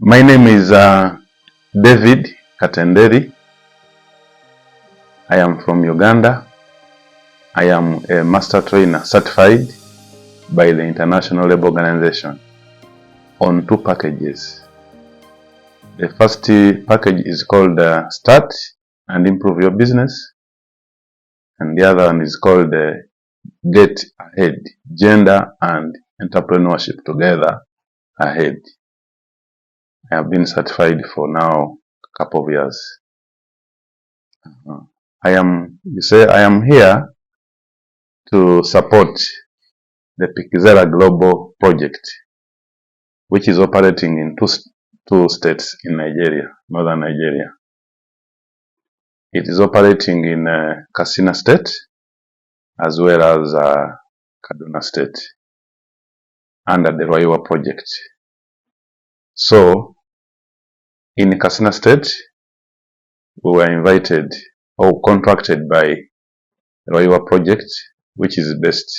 My name is David Katenderi. I am from Uganda. I am a master trainer certified by the International Labour Organization on 2 packages. The first package is called Start and Improve Your Business, and the other one is called Get Ahead, Gender and Entrepreneurship Together Ahead. I have been certified for now a couple of years. I am here to support the Pikizera Global Project, which is operating in two states in Nigeria, northern Nigeria. It is operating in Katsina State as well as Kaduna State under the Roiwa project. So, in Katsina State, we were invited or contracted by the Roiwa project, which is based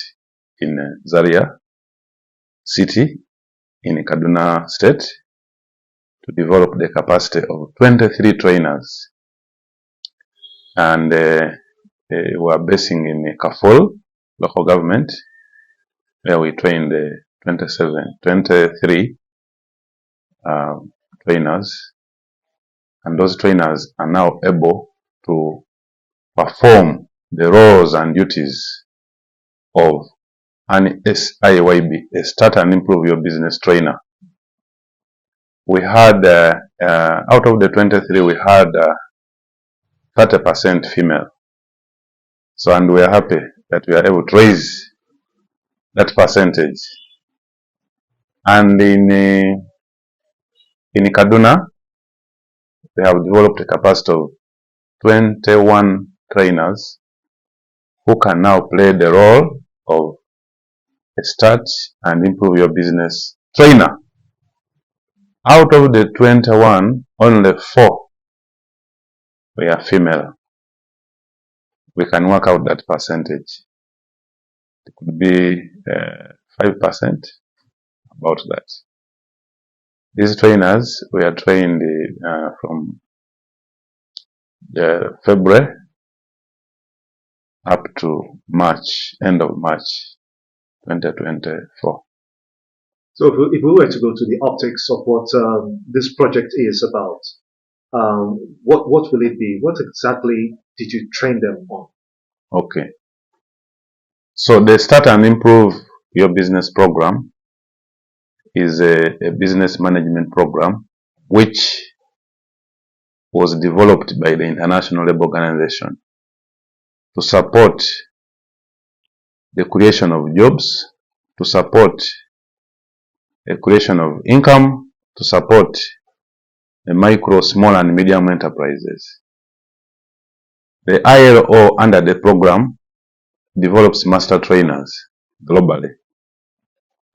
in Zaria City in Kaduna State, to develop the capacity of 23 trainers. And we are basing in Kafol local government, where we trained 23 trainers, and those trainers are now able to perform the roles and duties of an SIYB, a Start and Improve Your Business trainer. We had, out of the 23, we had 30% female. So, and we are happy that we are able to raise that percentage. And in Kaduna, they have developed a capacity of 21 trainers who can now play the role of a Start and Improve Your Business trainer. Out of the 21, only 4 were female. We can work out that percentage. It could be 5%, about that. These trainers were trained from February up to March, end of March 2024. So if we were to go to the optics of what this project is about, what will it be? What exactly did you train them on? Okay. So the Start and Improve Your Business program is a business management program which was developed by the International Labour Organization to support the creation of jobs, to support the creation of income, to support the micro, small and medium enterprises. The ILO under the program develops master trainers globally,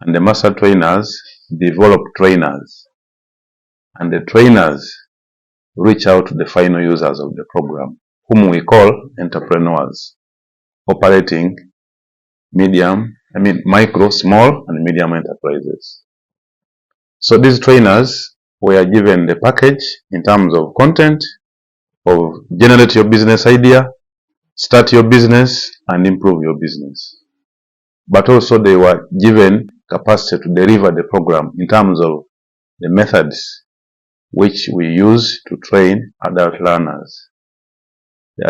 and the master trainers develop trainers, and the trainers reach out to the final users of the program, whom we call entrepreneurs, operating micro, small and medium enterprises. So these trainers were given the package in terms of content of generate your business idea, start your business and improve your business. But also they were given capacity to deliver the program in terms of the methods which we use to train adult learners. The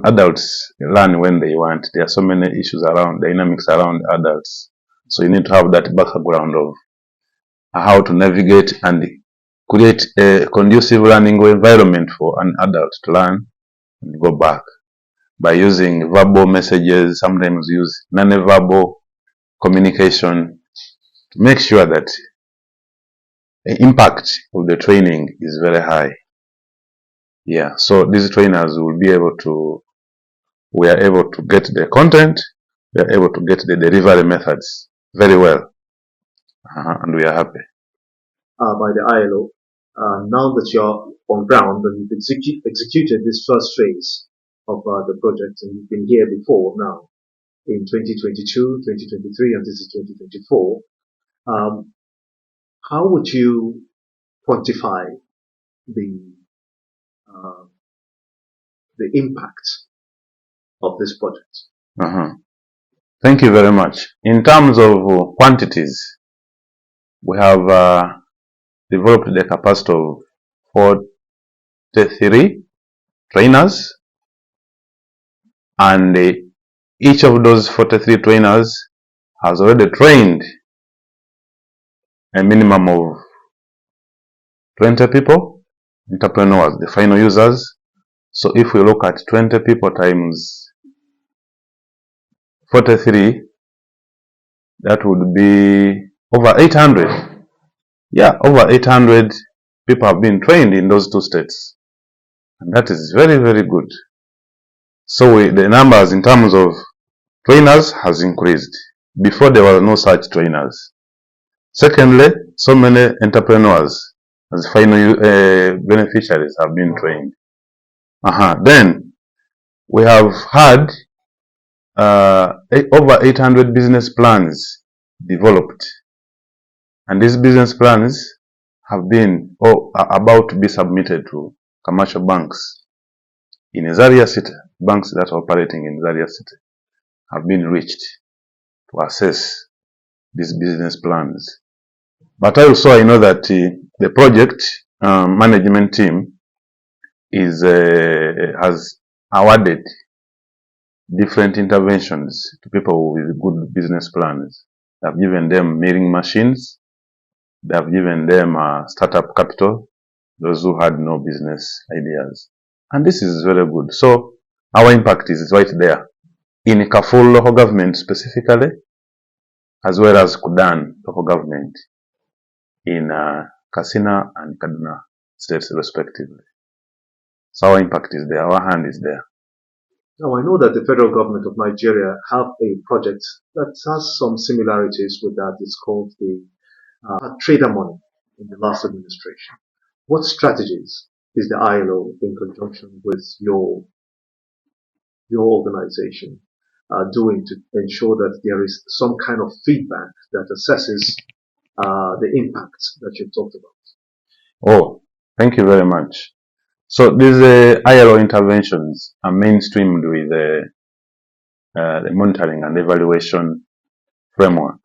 adults learn when they want. There are so many issues around, dynamics around adults. So you need to have that background of how to navigate and create a conducive learning environment for an adult to learn and go back by using verbal messages, sometimes use non-verbal communication to make sure that the impact of the training is very high. Yeah, so these trainers will be able to, we are able to get the content, we are able to get the delivery methods very well, and we are happy. By the ILO, now that you're on ground and you've executed this first phase of the project, and you've been here before now in 2022, 2023, and this is 2024, how would you quantify the impact of this project? Thank you very much. In terms of quantities, we have developed the capacity of 43 trainers, and each of those 43 trainers has already trained a minimum of 20 people, entrepreneurs, the final users. So if we look at 20 people times 43, that would be over 800. Yeah, over 800 people have been trained in those two states. And that is very, very good. So the numbers in terms of trainers has increased. Before there were no such trainers. Secondly, so many entrepreneurs as final beneficiaries have been trained. Then we have had over 800 business plans developed, and these business plans have been are about to be submitted to commercial banks in Zaria City. Banks that are operating in Zaria City have been reached to assess these business plans. But also I know that the project management team has awarded different interventions to people with good business plans. They have given them milling machines. They have given them startup capital, those who had no business ideas. And this is very good. So our impact is right there in Kaful local government specifically, as well as Kudan local government in Katsina and Kaduna states respectively. So our impact is there, our hand is there. Now, I know that the federal government of Nigeria have a project that has some similarities with that. It's called the trader money in the last administration. What strategies is the ILO in conjunction with your organization doing to ensure that there is some kind of feedback that assesses the impact that you've talked about? Oh, thank you very much. So these ILO interventions are mainstreamed with the monitoring and evaluation framework,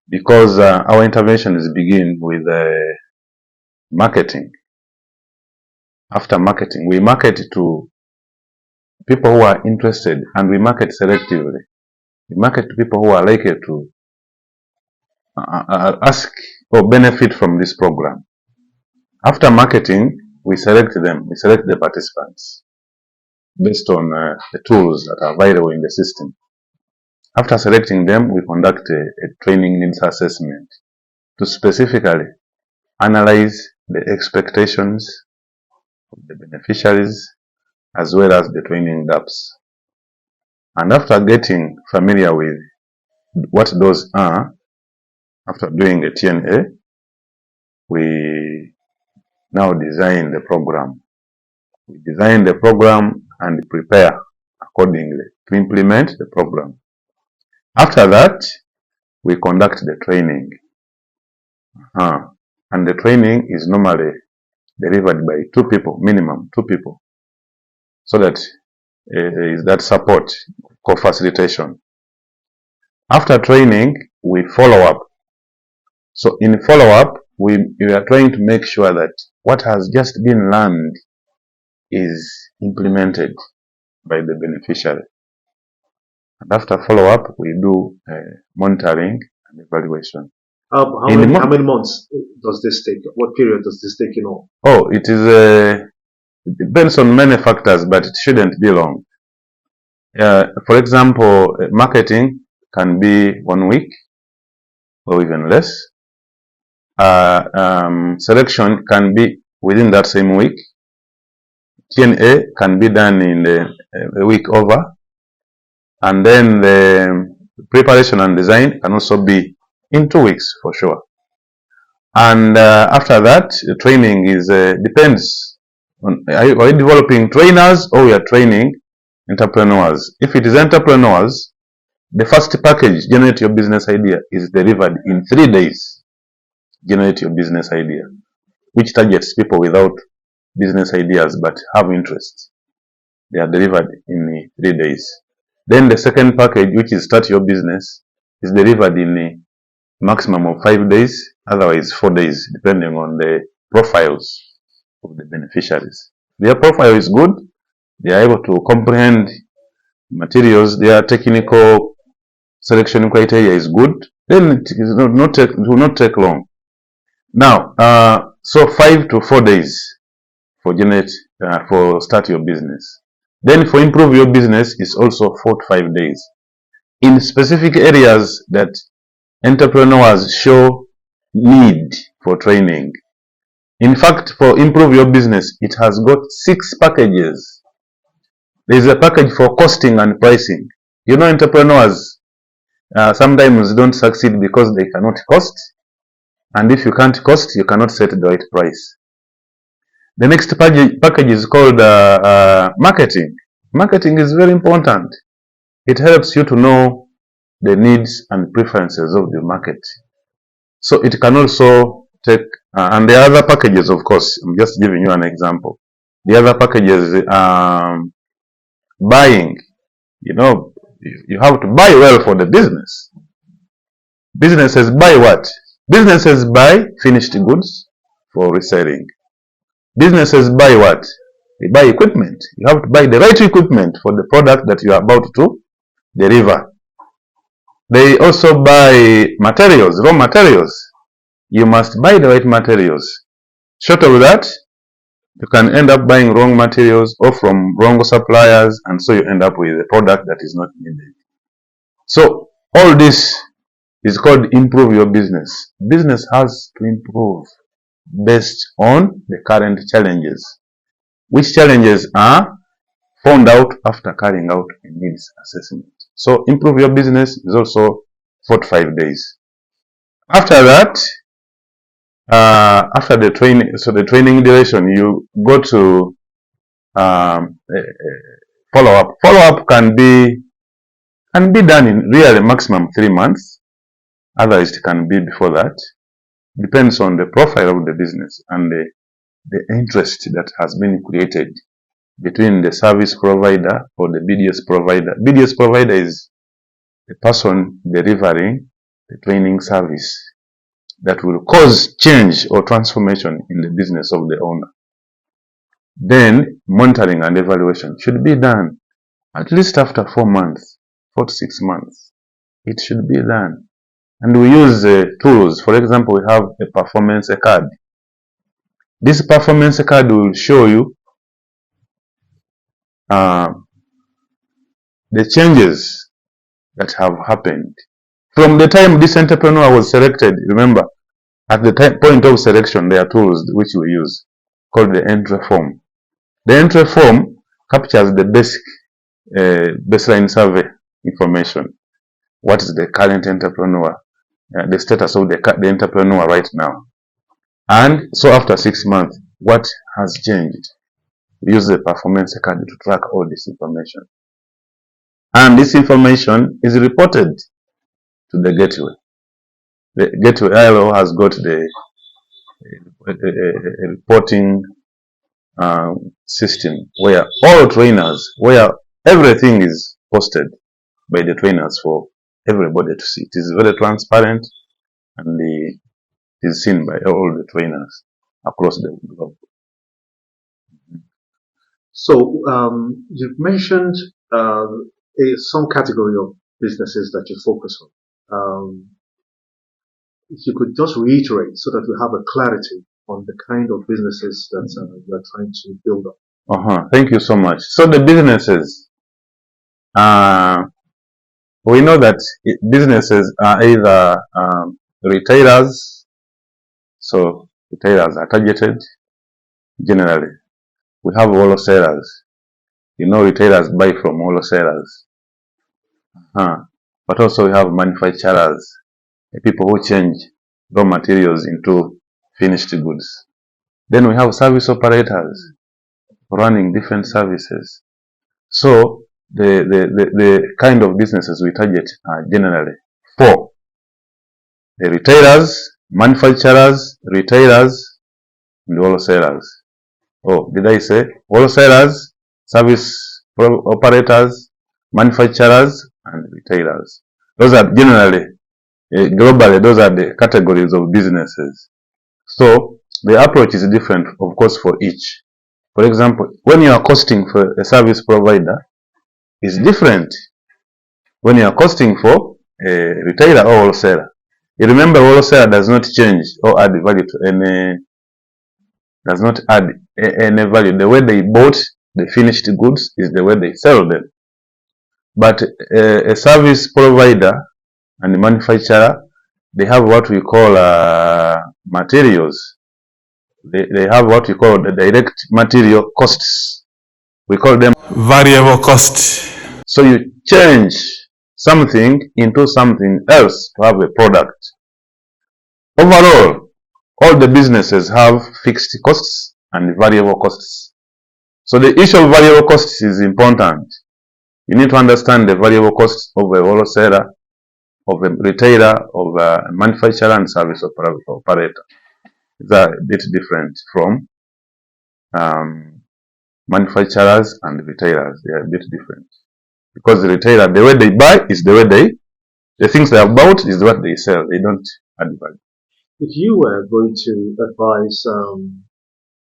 because our interventions begin with marketing. After marketing, we market to people who are interested, and we market selectively. We market to people who are likely to ask or benefit from this program. After marketing, we select them. We select the participants based on the tools that are available in the system. After selecting them, we conduct a training needs assessment to specifically analyze the expectations of the beneficiaries as well as the training gaps. And after getting familiar with what those are, after doing a TNA, we now design the program. We design the program and prepare accordingly to implement the program. After that, we conduct the training. And the training is normally delivered by 2 people, minimum 2 people, so that there is that support, co-facilitation. After training, we follow up. So in follow-up, we are trying to make sure that what has just been learned is implemented by the beneficiary. And after follow-up, we do monitoring and evaluation. How many months does this take? What period does this take in all? Oh, it depends on many factors, but it shouldn't be long. For example, marketing can be 1 week or even less. Selection can be within that same week. TNA can be done in a week over. And then the preparation and design can also be in 2 weeks for sure. And after that, the training is depends on, are you developing trainers or we are training entrepreneurs? If it is entrepreneurs, the first package, generate your business idea, is delivered in 3 days. Generate Your Business Idea, which targets people without business ideas but have interest. They are delivered in 3 days. Then the second package, which is Start Your Business, is delivered in a maximum of 5 days, otherwise 4 days, depending on the profiles of the beneficiaries. Their profile is good, they are able to comprehend materials, their technical selection criteria is good, then it will not take long. Now, so 5 to 4 days for Start Your Business. Then for Improve Your Business is also 4 to 5 days. In specific areas that entrepreneurs show need for training. In fact, for Improve Your Business, it has got 6 packages. There is a package for costing and pricing. You know, entrepreneurs sometimes don't succeed because they cannot cost. And if you can't cost, you cannot set the right price. The next package is called marketing. Marketing is very important. It helps you to know the needs and preferences of the market. So it can also take, and the other packages, of course, I'm just giving you an example. The other packages, buying. You know, you have to buy well for the business. Businesses buy what? Businesses buy finished goods for reselling. Businesses buy what? They buy equipment. You have to buy the right equipment for the product that you are about to deliver. They also buy materials, raw materials. You must buy the right materials. Short of that, you can end up buying wrong materials or from wrong suppliers, and so you end up with a product that is not needed. So all this is called Improve Your Business. Business has to improve based on the current challenges, which challenges are found out after carrying out a needs assessment. So Improve Your Business is also 4 to 5 days. After that, after the training, so the training duration, you go to follow-up. Follow-up can be done in really maximum 3 months. Otherwise, it can be before that. Depends on the profile of the business and the interest that has been created between the service provider or the BDS provider. BDS provider is the person delivering the training service that will cause change or transformation in the business of the owner. Then monitoring and evaluation should be done at least after 4 months, 4 to 6 months. It should be done. And we use tools. For example, we have a performance card. This performance card will show you the changes that have happened from the time this entrepreneur was selected. Remember, at the point of selection, there are tools which we use called the entry form. The entry form captures the basic baseline survey information. What is the current entrepreneur, the status of the entrepreneur right now, and so after 6 months, what has changed? We use the performance card to track all this information, and this information is reported to the gateway. The gateway ILO has got the reporting system where all trainers, where everything is posted by the trainers for everybody to see. It is very transparent, and it is seen by all the trainers across the globe. So you've mentioned some category of businesses that you focus on. If you could just reiterate so that we have a clarity on the kind of businesses that you are trying to build up. Thank you so much. So the businesses, we know that businesses are either retailers. So retailers are targeted generally. We have wholesalers. You know, retailers buy from wholesalers. But also we have manufacturers, the people who change raw materials into finished goods. Then we have service operators running different services. So the kind of businesses we target are generally 4: the retailers, manufacturers, retailers, and wholesalers. Oh, did I say wholesalers, service operators, manufacturers, and retailers? Those are generally, globally, those are the categories of businesses. So the approach is different, of course, for each. For example, when you are costing for a service provider, is different when you are costing for a retailer or wholesaler. You remember, wholesaler does not change or add value to any, does not add any value. The way they bought the finished goods is the way they sell them. But a service provider and the manufacturer, they have what we call materials. They have what we call the direct material costs. We call them variable cost. So you change something into something else to have a product. Overall, all the businesses have fixed costs and variable costs. So the issue of variable costs is important. You need to understand the variable costs of a wholesaler, of a retailer, of a manufacturer and service operator. They are a bit different from manufacturers and retailers. They are a bit different. Because the retailer, the way they buy is the way the things they have bought is what they sell. They don't add value. If you were going to advise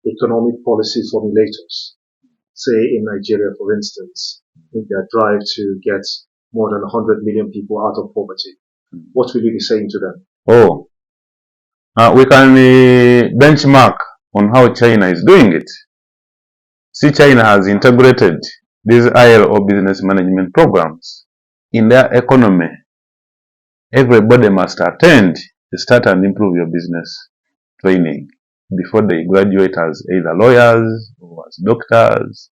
economic policy formulators, say in Nigeria, for instance, in their drive to get more than 100 million people out of poverty, what will you be saying to them? Oh, we can benchmark on how China is doing it. See, China has integrated these ILO business management programs in their economy. Everybody must attend the Start and Improve Your Business training before they graduate as either lawyers or as doctors,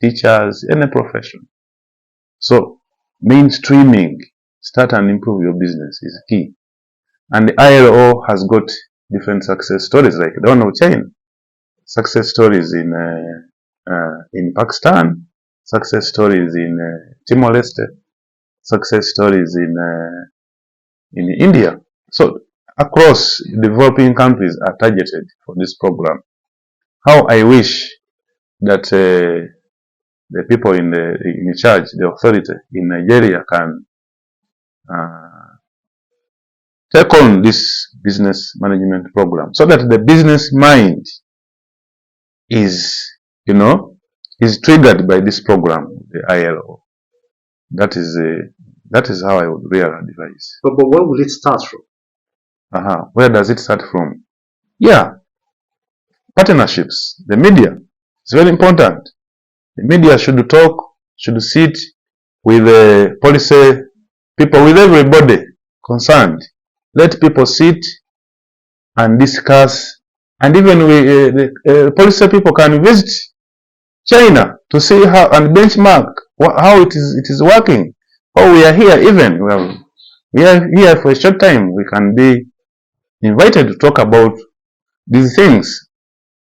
teachers, any profession. So mainstreaming Start and Improve Your Business is key. And the ILO has got different success stories like the one of China. Success stories in Pakistan, success stories in Timor-Leste, success stories in India. So across developing countries are targeted for this program. How I wish that the people in charge, the authority in Nigeria can take on this business management program so that the business mind is, is triggered by this program, the ILO. That is how I would really advise. But where will it start from? Where does it start from? Yeah, partnerships. The media is very important. The media should talk, should sit with the policy people, with everybody concerned. Let people sit and discuss, and even the policy people can visit China to see how and benchmark how it is working. Oh, we are here even. We are here for a short time. We can be invited to talk about these things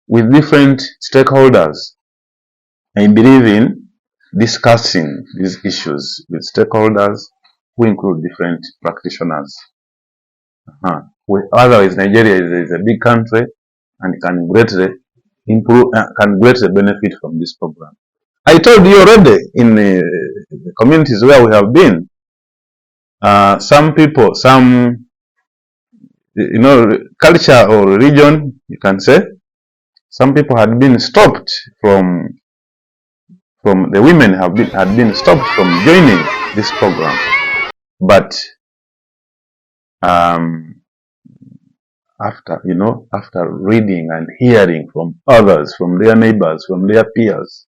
with different stakeholders. I believe in discussing these issues with stakeholders who include different practitioners. Otherwise, Nigeria is a big country and can greatly benefit from this program. I told you already in the communities where we have been, some people, some culture or religion, you can say, some people had been stopped from the women had been stopped from joining this program. But after reading and hearing from others, from their neighbors, from their peers,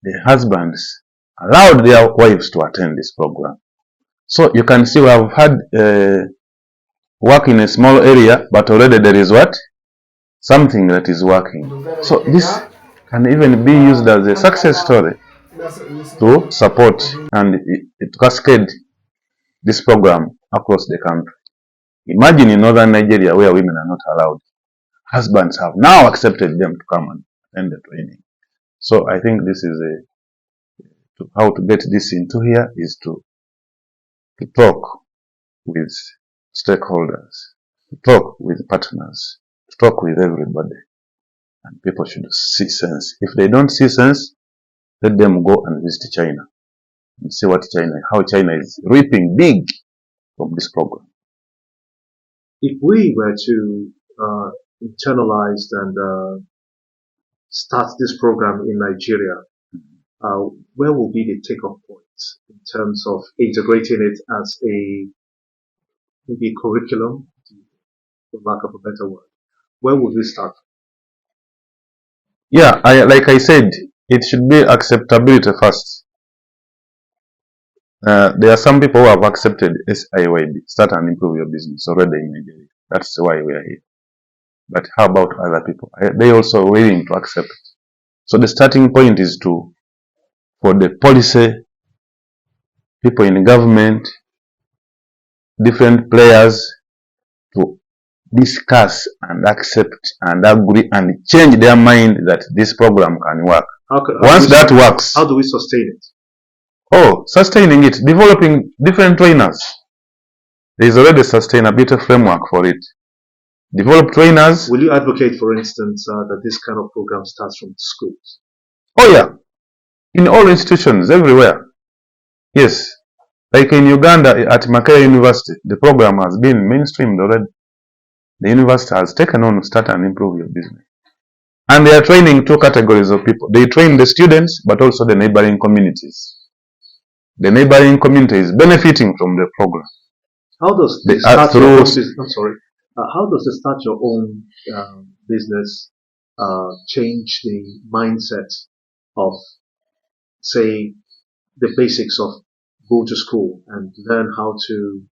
the husbands allowed their wives to attend this program. So you can see we have had work in a small area, but already there is what? Something that is working. So this can even be used as a success story to support and to cascade this program across the country. Imagine in northern Nigeria where women are not allowed. Husbands have now accepted them to come and attend the training. So I think this is how to get this into here is to talk with stakeholders. to talk with partners, to talk with everybody. And people should see sense. If they don't see sense, let them go and visit China and see how China is reaping big from this program. If we were to internalize and start this program in Nigeria, where will be the takeoff points in terms of integrating it as maybe a curriculum, for lack of a better word? Where would we start? Yeah, like I said, it should be acceptability first. There are some people who have accepted SIYB, start and improve your business, already in Nigeria. That's why we are here. But how about other people? They also willing to accept it. So the starting point is for the policy, people in government, different players to discuss and accept and agree and change their mind that this program can work. Once that works, how do we sustain it? Oh, sustaining it, developing different trainers. There is already a sustainability framework for it. Develop trainers. Will you advocate, for instance, that this kind of program starts from schools? Oh yeah, in all institutions, everywhere. Yes, like in Uganda at Makerere University, the program has been mainstreamed already. The university has taken on start and improve your business. And they are training two categories of people. They train the students, but also the neighboring communities. The neighboring community is benefiting from the program. How does the start your own business? I'm sorry. How does the start your own business change the mindset of, say, the basics of go to school and learn how to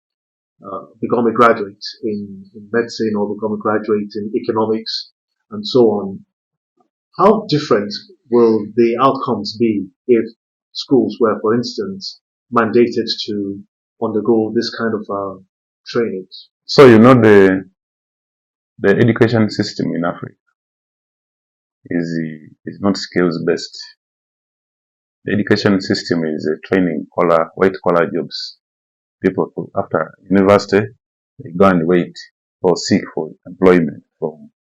become a graduate in medicine or become a graduate in economics and so on? How different will the outcomes be if schools were, for instance, mandated to undergo this kind of training? So you know the education system in Africa is not skills based. The education system is a training white collar jobs. People after university they go and wait or seek for employment from.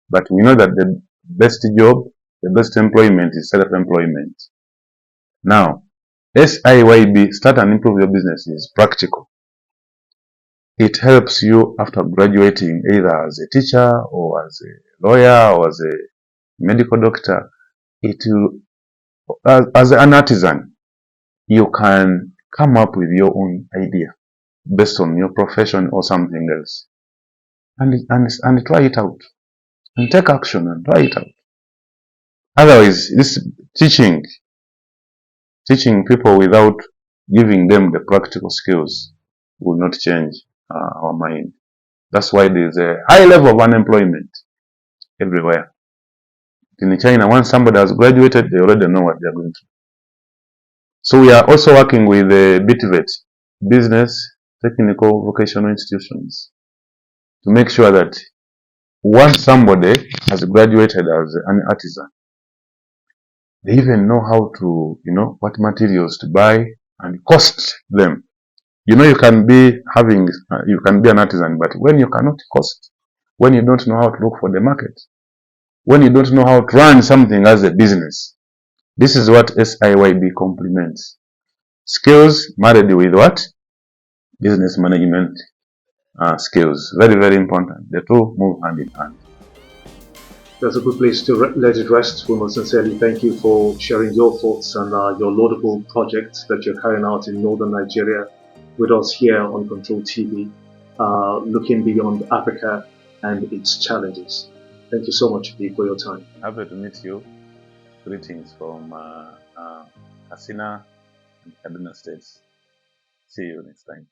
But we know that the best job, the best employment is self-employment. Now, SIYB, start and improve your business, is practical. It helps you after graduating either as a teacher or as a lawyer or as a medical doctor. It will, as an artisan, you can come up with your own idea based on your profession or something else, and try it out, and take action and try it out. Otherwise, this teaching people without giving them the practical skills will not change our mind. That's why there is a high level of unemployment everywhere. In China, once somebody has graduated, they already know what they are going to do. So we are also working with the BTVET, Business Technical Vocational Institutions, to make sure that once somebody has graduated as an artisan, they even know how to, what materials to buy and cost them. You can be you can be an artisan, but when you cannot cost, when you don't know how to look for the market, when you don't know how to run something as a business, this is what SIYB complements. Skills married with what? Business management skills. Very, very important. The two move hand in hand. That's a good place to let it rest. We must sincerely thank you for sharing your thoughts and your laudable project that you're carrying out in northern Nigeria with us here on Control TV, looking beyond Africa and its challenges. Thank you so much, for your time. Happy to meet you. Greetings from Katsina and Kaduna states. See you next time.